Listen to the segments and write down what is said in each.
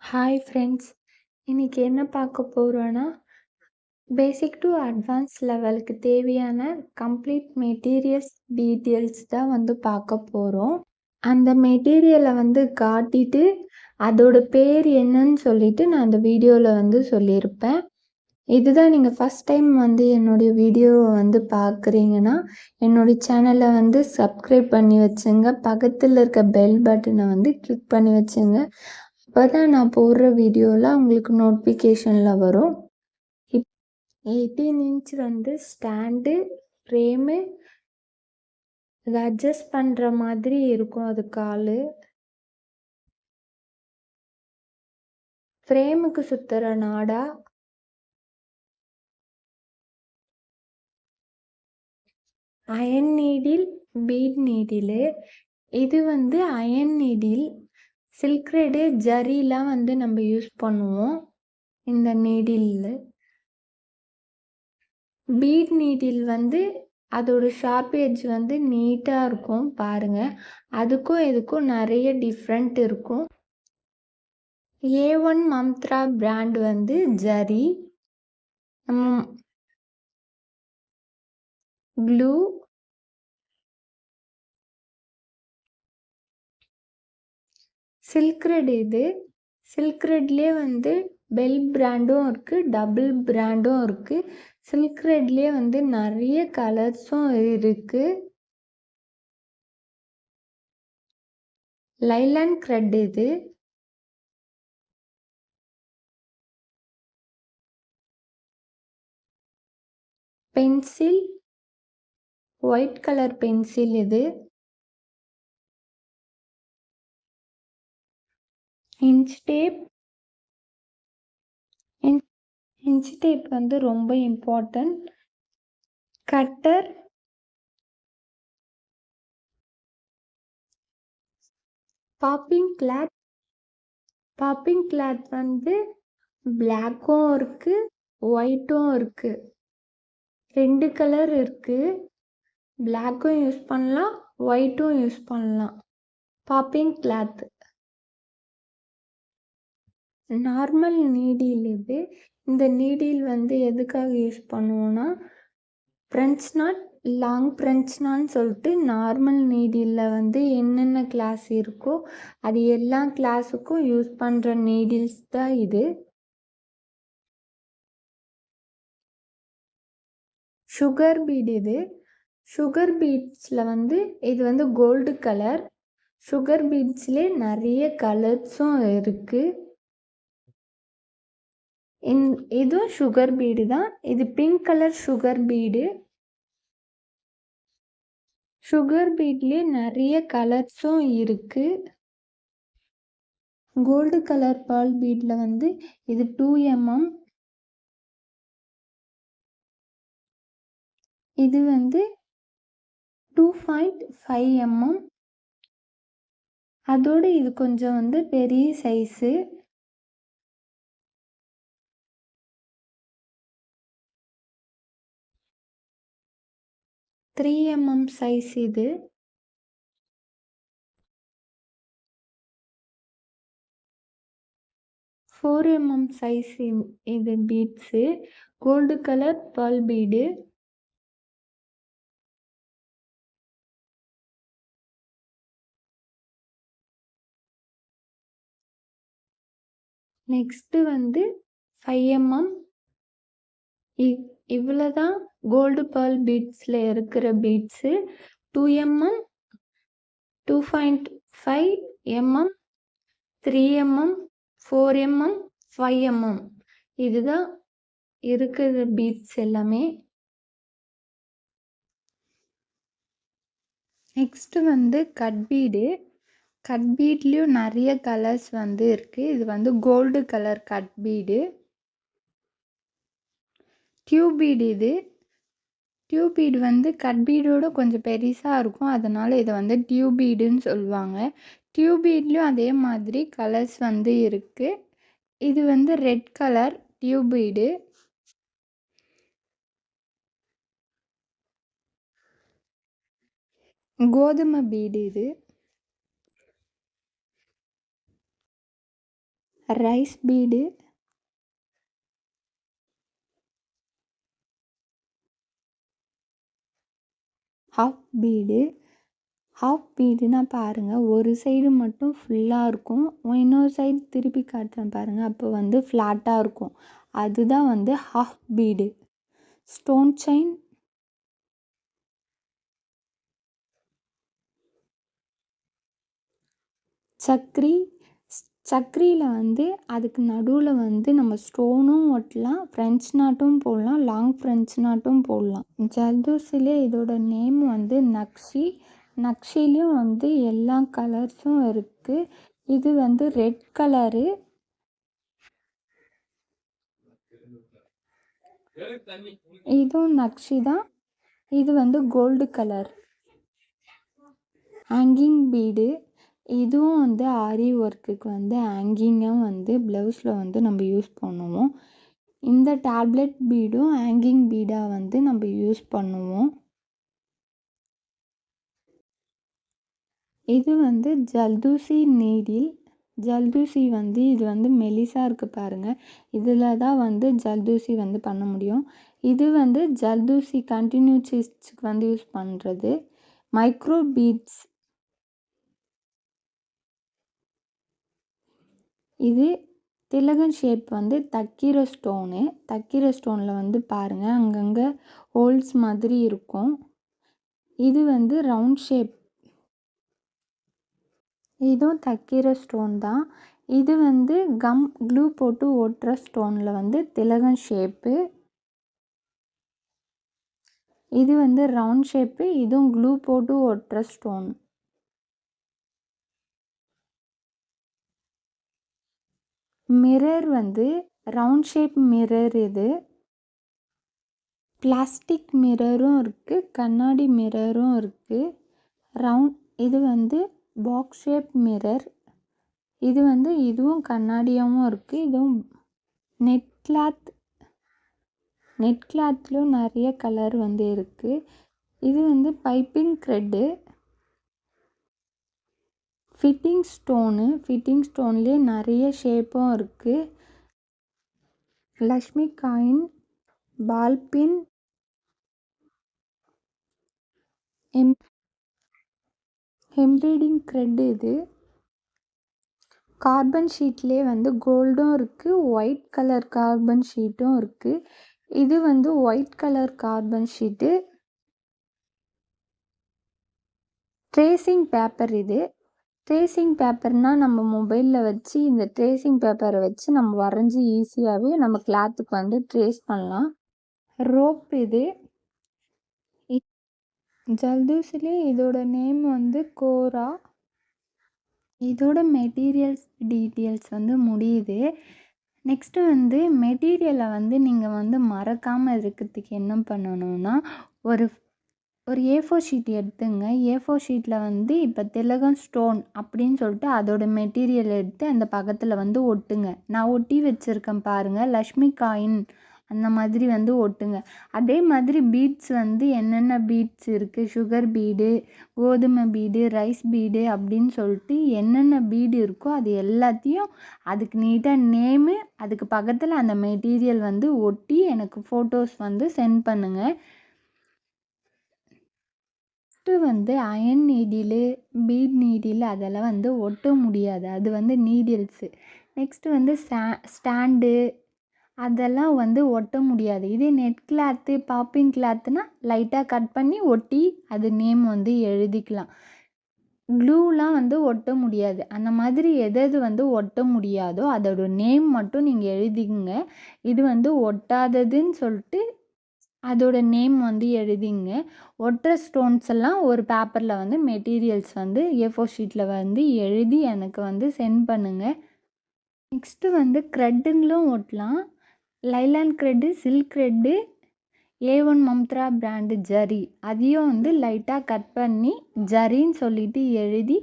Hi friends, இன்னைக்கு என்ன பார்க்க போகிறோன்னா பேசிக் டு அட்வான்ஸ் லெவலுக்கு தேவையான கம்ப்ளீட் மெட்டீரியல்ஸ் டீட்டெயில்ஸ் தான் பார்க்க போகிறோம். அந்த மெட்டீரியலை காட்டிட்டு அதோட பேர் என்னன்னு சொல்லிட்டு நான் அந்த வீடியோவில் சொல்லியிருப்பேன். இதுதான் நீங்கள் ஃபஸ்ட் டைம் என்னுடைய வீடியோவை பார்க்குறீங்கன்னா என்னுடைய சேனலை சப்ஸ்கிரைப் பண்ணி வச்சுங்க. பக்கத்தில் இருக்க பெல் பட்டனை கிளிக் பண்ணி வச்சுங்க. அப்போ தான் நான் போடுற வீடியோவில் உங்களுக்கு நோட்டிஃபிகேஷனில் வரும். 18 இன்ச் ஸ்டாண்டு ஃப்ரேமு அதை அட்ஜஸ்ட் பண்ணுற மாதிரி இருக்கும். அது கால் ஃப்ரேமுக்கு சுற்றுற நாடா, அயன் நீடில், பீட் நீடிலு. இது அயன் நீடில், சில்க் த்ரெட்டு, ஜரிலாம் நம்ம யூஸ் பண்ணுவோம் இந்த நீடில். பீட் நீடில் அதோட ஷார்ப் எட்ஜ் நீட்டாக இருக்கும் பாருங்கள். அதுக்கும் இதுக்கும் நிறைய டிஃப்ரெண்ட் இருக்கும். A1 Mantra brand zari glue, silk thread. இது சில்க் த்ரெட்லேயே பெல் பிராண்டும் இருக்குது, டபுள் பிராண்டும் இருக்குது. சில்க் த்ரெட்லேயே நிறைய கலர்ஸும் இருக்குது. Nylon thread. இது பென்சில், ஒயிட் கலர் பென்சில். இது இன்ச் டேப். இன்ச் டேப் ரொம்ப important. Cutter, popping cloth. Popping cloth பிளாக்கும் இருக்குது, ஒயிட்டும் இருக்குது. 2 கலர் இருக்குது. பிளாக்கும் யூஸ் பண்ணலாம், ஒயிட்டும் யூஸ் பண்ணலாம். Popping cloth. Normal needle. இது இந்த நீடில் எதுக்காக யூஸ் பண்ணுவோன்னா ஃப்ரெஞ்ச் நாட், லாங் ஃப்ரெஞ்ச் நாட்னு சொல்லிட்டு நார்மல் நீடிலில் என்னென்ன கிளாஸ் இருக்கோ அது எல்லா கிளாஸுக்கும் யூஸ் பண்ணுற நீடில்ஸ் தான் இது. Sugar beat. இது சுகர் பீட்ஸில் இது கோல்டு கலர். சுகர் பீட்ஸ்லேயே நிறைய கலர்ஸும் இருக்குது. இதுவும் சுகர் பீடு தான். இது pink colour sugar bead. Sugar பீட்லேயே நிறைய கலர்ஸும் இருக்குது. கோல்டு கலர் பால் பீடில் இது 2 mm. இது 2.5 mm. அதோடு இது கொஞ்சம் பெரிய சைஸு. Three mm size. இது 4 mm சைஸ். இது beads gold colour ball bead. Next 5 mm. இவ்வளோ தான் கோல்டு பேர்ல் பீட்ஸில் இருக்கிற beads. 2 mm, 2.5 mm, 3 mm, 4 mm, 5 mm. இதுதான் இருக்கிற பீட்ஸ் எல்லாமே. Next cut bead. கட் பீட்லேயும் நிறைய கலர்ஸ் இருக்குது. இது gold colour cut bead. Tube bead. இது டியூப் பீடு கட் பீடோட கொஞ்சம் பெருசாக இருக்கும், அதனால் இதை டியூப் பீடுன்னு சொல்லுவாங்க. டியூப் பீட்லேயும் அதே மாதிரி கலர்ஸ் இருக்குது. இது ரெட் கலர் டியூப் பீடு. கோதுமை பீடு. இது rice bead, half bead. Half பீடுனா பாருங்கள், ஒரு சைடு மட்டும் ஃபுல்லாக இருக்கும், இன்னொரு சைடு திருப்பி காட்டுறேன் பாருங்கள், அப்போ வந்து ஃப்ளாட்டாக இருக்கும். அதுதான் வந்து ஹாஃப் பீடு. Stone chain, சக்ரி. சக்ரியில் வந்து அதுக்கு நடுவில் வந்து நம்ம ஸ்டோனும் ஒட்டலாம், ஃப்ரெஞ்ச் நாட்டும் போடலாம், லாங் ஃப்ரெஞ்ச் நாட்டும் போடலாம். ஜர்தோசிலே இதோட நேம் வந்து நக்ஷி. நக்ஷிலையும் வந்து எல்லா கலர்ஸும் இருக்குது. இது வந்து ரெட் கலரு, இதுவும் நக்ஷி தான். இது வந்து கோல்டு கலர். ஹேங்கிங் பீடு, இதுவும் வந்து ஆரி ஒர்க்குக்கு வந்து ஹேங்கிங்காக வந்து ப்ளவுஸில் வந்து நம்ம யூஸ் பண்ணுவோம். இந்த டேப்லெட் பீடும் ஹேங்கிங் பீடாக வந்து நம்ம யூஸ் பண்ணுவோம். இது வந்து ஜல்தூசி நீடில். ஜல்தூசி வந்து இது வந்து மெலிசாக இருக்குது பாருங்கள், இதில் தான் வந்து ஜல்தூசி வந்து பண்ண முடியும். இது வந்து ஜல்தூசி கண்டினியூஸுக்கு வந்து யூஸ் பண்ணுறது. மைக்ரோ பீட்ஸ், இது திலகன் ஷேப் வந்து தக்கிர ஸ்டோனு. தக்கிர ஸ்டோனில் வந்து பாருங்கள், அங்கங்கே ஹோல்ஸ் மாதிரி இருக்கும். இது வந்து ரவுண்ட் ஷேப், இதுவும் தக்கிர ஸ்டோன் தான். இது வந்து க்ளூ போட்டு ஒட்டுற ஸ்டோனில் வந்து திலகன் ஷேப்பு. இது வந்து ரவுண்ட் ஷேப்பு, இதுவும் க்ளூ போட்டு ஒட்டுற ஸ்டோன். மிரர் வந்து ரவுண்ட் ஷேப் மிரர். இது பிளாஸ்டிக் மிரரும் இருக்குது, கண்ணாடி மிரரும் இருக்குது. இது வந்து பாக்ஸ் ஷேப் மிரர். இது வந்து இதுவும் கண்ணாடியாகவும் இருக்குது. இதுவும் நெட் கிளாத். நெட் கிளாத்லேயும் நிறைய கலர் வந்து இருக்குது. இது வந்து piping thread. Fitting stone. Fitting ஸ்டோன்லேயே நிறைய ஷேப்பும் இருக்குது. Lakshmi coin, ball pin, embroidering thread. இது கார்பன் ஷீட்லேயே வந்து கோல்டும் இருக்குது, ஒயிட் கலர் கார்பன் ஷீட்டும் இருக்குது. இது வந்து white colour carbon sheet. Tracing paper. இது ட்ரேசிங் பேப்பர்னால் நம்ம மொபைலில் வச்சு இந்த ட்ரேசிங் பேப்பரை வச்சு நம்ம வரைஞ்சி ஈஸியாகவே நம்ம கிளாத்துக்கு வந்து ட்ரேஸ் பண்ணலாம். ரோப். இது ஜல்தூசிலே இதோட நேம் வந்து கோரா. இதோட மெட்டீரியல்ஸ் டீட்டெயில்ஸ் வந்து முடியுது. நெக்ஸ்ட்டு வந்து மெட்டீரியலை வந்து நீங்கள் வந்து மறக்காமல் இருக்கிறதுக்கு என்ன பண்ணணும்னா, ஒரு A4 ஷீட் எடுத்துங்க. A4 ஷீட்டில் வந்து இப்போ திலகம் ஸ்டோன் அப்படின்னு சொல்லிட்டு அதோட மெட்டீரியல் எடுத்து அந்த பக்கத்தில் வந்து ஒட்டுங்க. நான் ஒட்டி வச்சுருக்கேன் பாருங்கள், லக்ஷ்மி காயின் அந்த மாதிரி வந்து ஒட்டுங்க. அதே மாதிரி பீட்ஸ் வந்து என்னென்ன பீட்ஸ் இருக்குது, சுகர் பீடு, கோதுமை பீடு, ரைஸ் பீடு அப்படின்னு சொல்லிட்டு என்னென்ன பீடு இருக்கோ அது எல்லாத்தையும் அதுக்கு நீட்டாக நேமு, அதுக்கு பக்கத்தில் அந்த மெட்டீரியல் வந்து ஒட்டி எனக்கு ஃபோட்டோஸ் வந்து சென்ட் பண்ணுங்கள். வந்து அயன் நீடிலு, பீட் நீடில் அதெல்லாம் வந்து ஒட்ட முடியாது, அது வந்து நீடில்ஸு. நெக்ஸ்ட்டு வந்து ஸ்டாண்டு அதெல்லாம் வந்து ஒட்ட முடியாது. இதே நெட் கிளாத்து, பாப்பிங் கிளாத்துனா லைட்டாக கட் பண்ணி ஒட்டி அது நேம் வந்து எழுதிக்கலாம். க்ளூலாம் வந்து ஒட்ட முடியாது. அந்த மாதிரி எது வந்து ஒட்ட முடியாதோ அதோட நேம் மட்டும் நீங்கள் எழுதிங்க. இது வந்து ஒட்டாததுன்னு சொல்லிட்டு அதோட நேம் வந்து எழுதிங்க. ஒட்டுற ஸ்டோன்ஸ் எல்லாம் ஒரு பேப்பரில் வந்து மெட்டீரியல்ஸ் வந்து A4 ஷீட்டில் வந்து எழுதி எனக்கு வந்து சென்ட் பண்ணுங்கள். நெக்ஸ்ட்டு வந்து க்ரெட்டுங்களும் ஒட்டலாம். லைலான் CRED, silk CRED, A1 மம்த்ரா brand zari, அதையும் வந்து லைட்டாக கட் பண்ணி ஜரின்னு சொல்லிட்டு எழுதி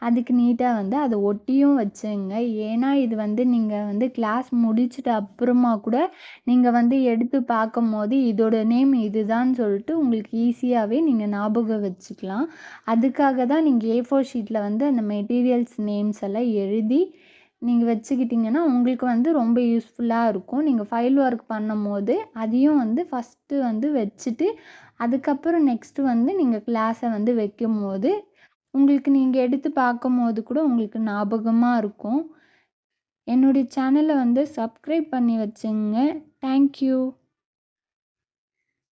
அதுக்கு நீட்டாக வந்து அதை ஒட்டியும் வச்சுங்க. ஏன்னா இது வந்து நீங்கள் வந்து கிளாஸ் முடிச்சுட்டு அப்புறமா கூட நீங்கள் வந்து எடுத்து பார்க்கும் போது இதோட நேம் இதுதான் சொல்லிட்டு உங்களுக்கு ஈஸியாகவே நீங்கள் ஞாபகம் வச்சுக்கலாம். அதுக்காக தான் நீங்கள் A4 ஷீட்டில் வந்து அந்த மெட்டீரியல்ஸ் நேம்ஸ் எல்லாம் எழுதி நீங்கள் வச்சுக்கிட்டிங்கன்னா உங்களுக்கு வந்து ரொம்ப யூஸ்ஃபுல்லாக இருக்கும். நீங்கள் ஃபைல் ஒர்க் பண்ணும்போது அதையும் வந்து ஃபஸ்ட்டு வந்து வச்சுட்டு அதுக்கப்புறம் நெக்ஸ்ட்டு வந்து நீங்கள் கிளாஸை வந்து வைக்கும்போது உங்களுக்கு நீங்கள் எடுத்து பார்க்கும்போது கூட உங்களுக்கு ஞாபகமாக இருக்கும். என்னுடைய சேனலை வந்து சப்ஸ்கிரைப் பண்ணி வச்சுங்க. தேங்க்யூ.